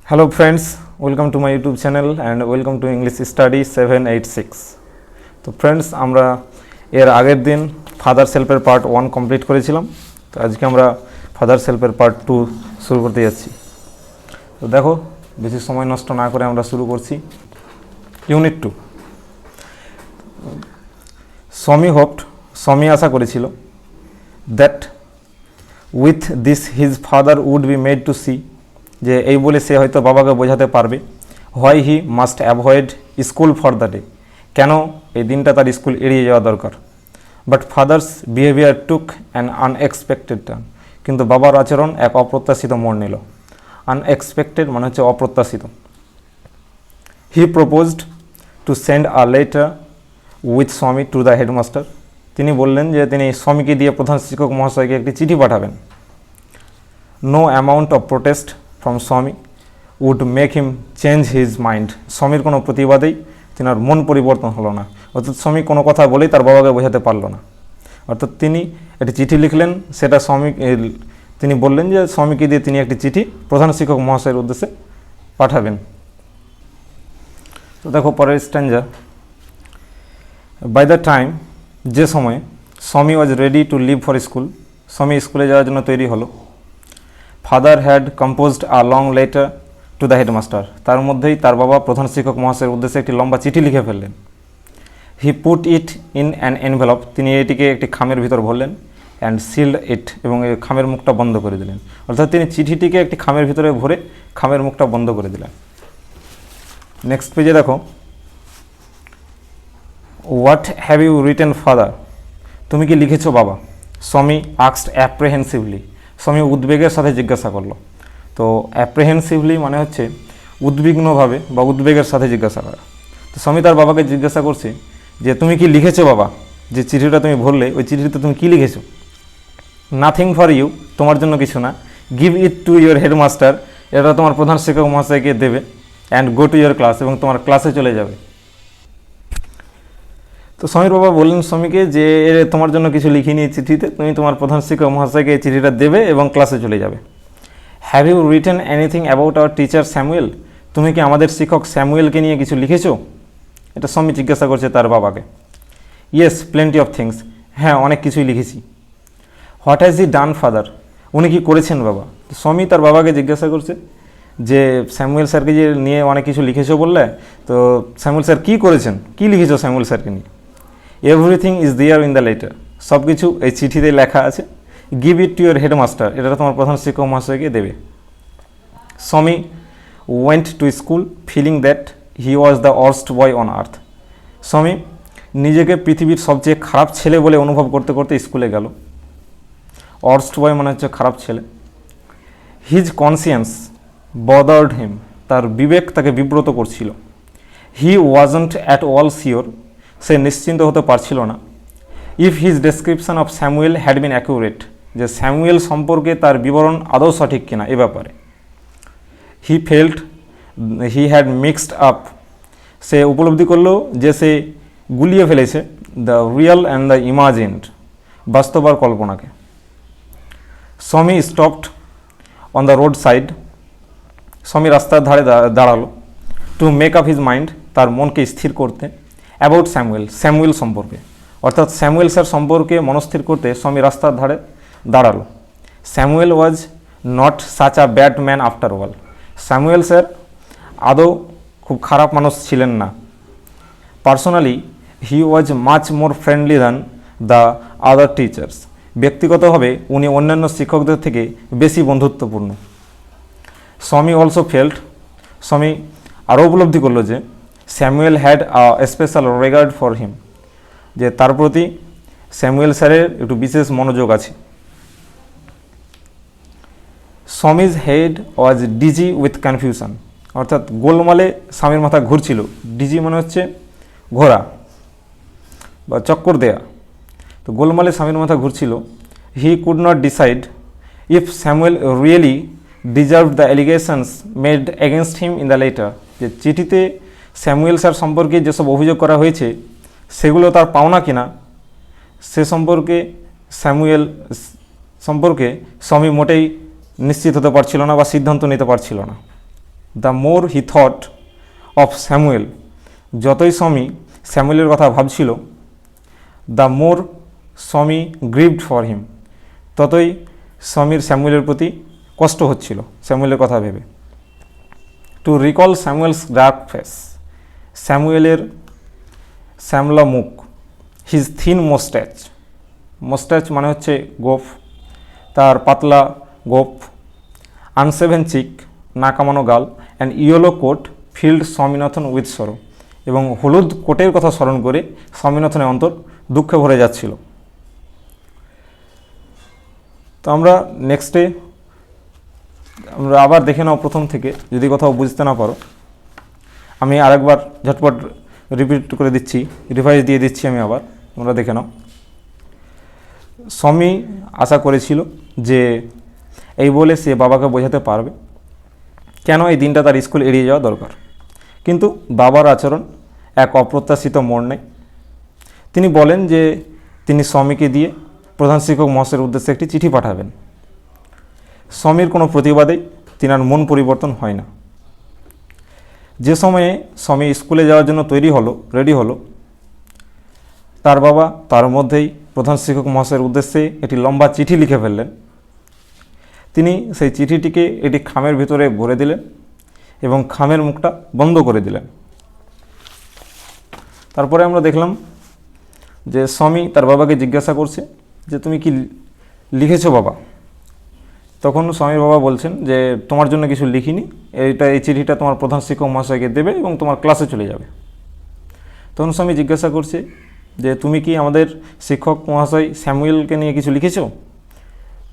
Hello friends, welcome to my YouTube channel and welcome to English Study 786. তো friends, আমরা এর আগের দিন ফাদার সেলফের পার্ট 1 কমপ্লিট করেছিলাম। তো আজকে আমরা ফাদার সেলফের পার্ট 2 শুরু করতে যাচ্ছি। তো দেখো, বেশি সময় নষ্ট না করে আমরা শুরু করছি ইউনিট 2। সমি আশা করেছিল that with this his father would be made to see, যে এই বলে সে হয়তো বাবাকে বোঝাতে পারবে why he must avoid school for the day, কেন এই দিনটা তার স্কুল এড়িয়ে যাওয়া দরকার। But father's behaviour took an unexpected turn, কিন্তু বাবার আচরণ এক অপ্রত্যাশিত মোড় নিল। আনএক্সপেক্টেড মানে হচ্ছে অপ্রত্যাশিত। He proposed to send a letter with স্বামী টু দ্য হেডমাস্টার, তিনি বললেন যে তিনি স্বামীকে দিয়ে প্রধান শিক্ষক মহাশয়কে একটি চিঠি পাঠাবেন। No amount of protest from Swami would make him change his mind, স্বামীর কোনো প্রতিবাদেই তেনার মন পরিবর্তন হলো না। অর্থাৎ স্বামী কোনো কথা বলেই তার বাবাকে বোঝাতে পারলো না। অর্থাৎ তিনি একটি চিঠি লিখলেন, সেটা তিনি বললেন যে স্বামীকে দিয়ে তিনি একটি চিঠি প্রধান শিক্ষক মহাশয়ের উদ্দেশ্যে পাঠাবেন। তো দেখো পরের স্ট্যাঞ্জা। বাই দ্য টাইম, যে সময়ে Swami was ready to leave for school, Swami স্কুলে যাওয়ার জন্য তৈরি হলো। Father had composed a long letter to the headmaster, তার মধ্যেই তার বাবা প্রধান শিক্ষক মহাশয়ের উদ্দেশ্যে একটি লম্বা চিঠি লিখে ফেললেন। He put it in an envelope, তিনি এটিকে একটি খামের ভিতর ভরলেন। অ্যান্ড সিল্ড ইট, এবং এই খামের মুখটা বন্ধ করে দিলেন। অর্থাৎ তিনি চিঠিটিকে একটি খামের ভিতরে ভরে খামের মুখটা বন্ধ করে দিলেন। নেক্সট পেজে দেখো, what have you written father, তুমি কি লিখেছো বাবা? স্বামী আক্সড অ্যাপ্রেহেন্সিভলি, স্বামী উদ্বেগের সাথে জিজ্ঞাসা করলো। তো অ্যাপ্রেহেন্সিভলি মানে হচ্ছে উদ্বিগ্নভাবে বা উদ্বেগের সাথে জিজ্ঞাসা করা। তো স্বামী তার বাবাকে জিজ্ঞাসা করছে যে তুমি কি লিখেছো বাবা? যে চিঠিটা তুমি ভরলে ওই চিঠিতে তুমি কি লিখেছো? নাথিং ফর ইউ, তোমার জন্য কিছু না। Give it to your headmaster, এটা তোমার প্রধান শিক্ষক মহাশয়কে দেবে। And go to your class, এবং তোমার ক্লাসে চলে যাবে। তো স্বামীর বাবা বললেন স্বামীকে যে তোমার জন্য কিছু লিখিনি চিঠিতে, তুমি তোমার প্রধান শিক্ষক মহাশয়কে এই চিঠিটা দেবে এবং ক্লাসে চলে যাবে। Have you written anything about our teacher Samuel, তুমি কি আমাদের শিক্ষক স্যামুয়েলকে নিয়ে কিছু লিখেছো? এটা স্বামী জিজ্ঞাসা করছে তার বাবাকে। ইয়েস, প্লেন্টি অফ থিংস, হ্যাঁ অনেক কিছুই লিখেছি। What has he done father, উনি কি করেছেন বাবা? স্বামী তার বাবাকে জিজ্ঞাসা করছে যে স্যামুয়েল স্যারকে যে নিয়ে অনেক কিছু লিখেছো বললে, তো স্যামুয়েল স্যার কী করেছেন, কী লিখেছো স্যামুয়েল স্যারকে নিয়ে? Everything is there in the letter, সব কিছু এই চিঠিতে লেখা আছে। Give it to your headmaster, এটা তোমার প্রধান শিক্ষক মহাশয়কে দেবে। Swami went to school feeling that he was the worst boy on earth, Swami নিজেকে পৃথিবীর সবচেয়ে খারাপ ছেলে বলে অনুভব করতে করতে স্কুলে গেল। ওয়ার্স্ট বয় মানে হচ্ছে খারাপ ছেলে। হিজ কনসিয়েন্স বদার্ড হিম, তার বিবেক তাকে বিব্রত করছিল। He wasn't at all sure, সে নিশ্চিন্ত হতে পারছিল না। If his description of Samuel had been accurate, যে স্যামুয়েল সম্পর্কে তার বিবরণ আদৌ সঠিক কিনা এ ব্যাপারে। He felt he had mixed up, সে উপলব্ধি করল যে সে গুলিয়ে ফেলেছে the real and the imagined, বাস্তব আর কল্পনাকে। Swami stopped on the road side, Swami রাস্তার ধারে দাঁড়ালো। To make up his mind, তার মনকে স্থির করতে। অ্যাবাউট স্যামুয়েল সম্পর্কে, অর্থাৎ স্যামুয়েল স্যার সম্পর্কে মনস্থির করতে স্বামী রাস্তার ধারে দাঁড়ালো। Samuel was not such a bad man after all, Samuel sir আদৌ খুব খারাপ মানুষ ছিলেন না। Personally he was much more friendly than the other teachers, ব্যক্তিগতভাবে উনি অন্যান্য শিক্ষকদের থেকে বেশি বন্ধুত্বপূর্ণ। স্বামী অলসো ফেল্ট, স্বামী আরও উপলব্ধি করলো যে Samuel had a special regard for him, যে তার প্রতি স্যামুয়েল স্যারের একটু বিশেষ মনোযোগ আছে। Swami's head was dizzy with confusion, অর্থাৎ গোলমালে স্বামীর মাথা ঘুরছিল। ডিজি মানে হচ্ছে ঘোরা বা চক্কর দেয়া, তো গোলমালে স্বামীর মাথা ঘুরছিল। He could not decide if Samuel really deserve the allegations made against him in the letter, যে চিঠিতে স্যামুয়েল স্যার সম্পর্কে যেসব অভিযোগ করা হয়েছে সেগুলো তার পাওনা কিনা, সে সম্পর্কে স্যামুয়েল সম্পর্কে স্বামী মোটেই নিশ্চিত হতে পারছিল না বা সিদ্ধান্ত নিতে পারছিল না। The more he thought of Samuel, যতই স্বামী স্যামুয়েলের কথা ভাবছিল, দ্য মোর স্বামী গ্রিভড ফর হিম, ততই স্বামীর স্যামুয়েলের প্রতি কষ্ট হচ্ছিল স্যামুয়েলের কথা ভেবে। To recall Samuel's dark face, স্যামুয়েলের শ্যামলা মুখ, হিজ থিন মোস্ট্যাচ, মোস্ট্যাচ মানে হচ্ছে গোফ, তার পাতলা গোফ, আনসেভেন চিক, না কামানো গাল, and yellow coat field Swaminathan with sorrow, এবং হলুদ কোটের কথা স্মরণ করে স্বামীনাথনের অন্তর দুঃখে ভরে যাচ্ছিল। তো আমরা নেক্সটে আমরা আবার দেখে নাও প্রথম থেকে, যদি কোথাও বুঝতে না পারো আমি আরেকবার ঝটপট রিপিট করে দিচ্ছি, রিভাইজ দিয়ে দিচ্ছি আমি আবার, তোমরা দেখে নাও। স্বামী আশা করেছিল যে এই বলে সে বাবাকে বোঝাতে পারবে কেন এই দিনটা তার স্কুল এড়িয়ে যাওয়া দরকার, কিন্তু বাবার আচরণ এক অপ্রত্যাশিত মোড় নেয়। তিনি বলেন যে তিনি স্বামীকে দিয়ে প্রধান শিক্ষক মহাশয়ের উদ্দেশ্যে একটি চিঠি পাঠাবেন। স্বামীর কোনো প্রতিবাদেই তিনার মন পরিবর্তন হয় না। যে সময়ে স্বামী স্কুলে যাওয়ার জন্য রেডি হলো, তার বাবা তার মধ্যেই প্রধান শিক্ষক মহাশয়ের উদ্দেশ্যে একটি লম্বা চিঠি লিখে ফেললেন। তিনি সেই চিঠিটিকে একটি খামের ভিতরে ভরে দিলেন এবং খামের মুখটা বন্ধ করে দিলেন। তারপরে আমরা দেখলাম যে স্বামী তার বাবাকে জিজ্ঞাসা করছে যে তুমি কি লিখেছো বাবা? তখন স্বামীর বাবা বলছেন যে তোমার জন্য কিছু লিখিনি, এই চিঠিটা তোমার প্রধান শিক্ষক মহাশয়কে দেবে এবং তোমার ক্লাসে চলে যাবে। তখন স্বামী জিজ্ঞাসা করছে যে তুমি কি আমাদের শিক্ষক মহাশয় স্যামুয়েলকে নিয়ে কিছু লিখেছো?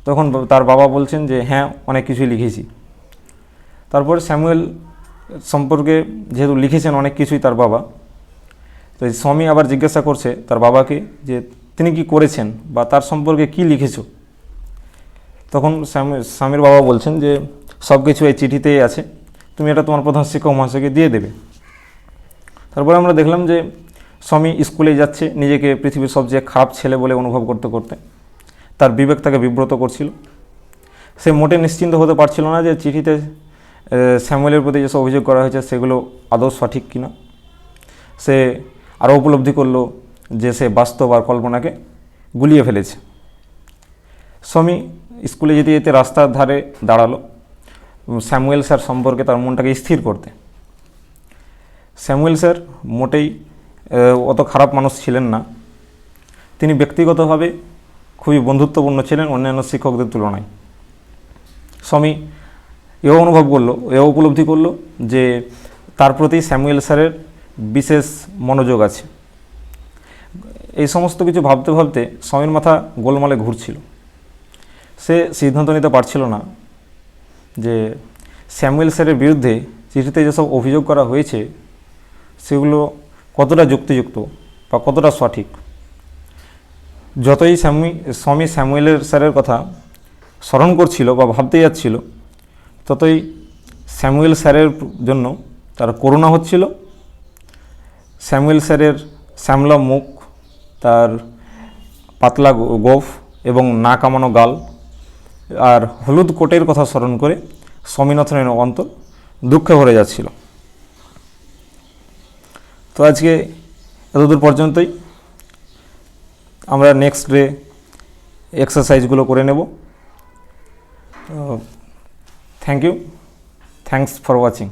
তখন তার বাবা বলছেন যে হ্যাঁ, অনেক কিছুই লিখেছি। তারপর স্যামুয়েল সম্পর্কে যেহেতু লিখেছেন অনেক কিছুই তার বাবা, তো স্বামী আবার জিজ্ঞাসা করছে তার বাবাকে যে তিনি কি করেছেন বা তার সম্পর্কে কি লিখেছো? তখন স্বামীর বাবা বলছেন যে সব কিছু এই চিঠিতেই আছে, তুমি এটা তোমার প্রধান শিক্ষক মহাশয়কে দিয়ে দেবে। তারপরে আমরা দেখলাম যে স্বামী স্কুলে যাচ্ছে নিজেকে পৃথিবীর সবচেয়ে খারাপ ছেলে বলে অনুভব করতে করতে, তার বিবেক তাকে বিব্রত করছিল। সে মোটে নিশ্চিন্ত হতে পারছিল না যে চিঠিতে স্যামুয়েলের প্রতি যেসব অভিযোগ করা হয়েছে সেগুলো আদৌ সঠিক কিনা। সে আরও উপলব্ধি করলো যে সে বাস্তব আর কল্পনাকে গুলিয়ে ফেলেছে। স্বামী স্কুলে যেতে যেতে রাস্তার ধারে দাঁড়ালো স্যামুয়েল স্যার সম্পর্কে তার মনটাকে স্থির করতে। স্যামুয়েল স্যার মোটেই অত খারাপ মানুষ ছিলেন না, তিনি ব্যক্তিগতভাবে খুবই বন্ধুত্বপূর্ণ ছিলেন অন্যান্য শিক্ষকদের তুলনায়। স্বামী এও উপলব্ধি করলো যে তার প্রতি স্যামুয়েল স্যারের বিশেষ মনোযোগ আছে। এই সমস্ত কিছু ভাবতে ভাবতে স্বামীর মাথা গোলমালে ঘুরছিল। সে সিদ্ধান্ত নিতে পারছিল না যে স্যামুয়েল স্যারের বিরুদ্ধে চিঠিতে যেসব অভিযোগ করা হয়েছে সেগুলো কতটা যুক্তিযুক্ত বা কতটা সঠিক। যতই স্বামী স্যামুয়েলের স্যারের কথা স্মরণ করছিল বা ভাবতে যাচ্ছিল, ততই স্যামুয়েল স্যারের জন্য তার করুণা হচ্ছিল। স্যামুয়েল স্যারের শ্যামলা মুখ, তার পাতলা গোঁফ এবং না কামানো গাল আর হলুদ কোটের কথা স্মরণ করে স্বামীনাথনের অন্তর দুঃখে ভরে যাচ্ছিল। তো আজকে এতদূর পর্যন্তই, আমরা নেক্সট ডে এক্সারসাইজগুলো করে নেব। Thank you, thanks for watching.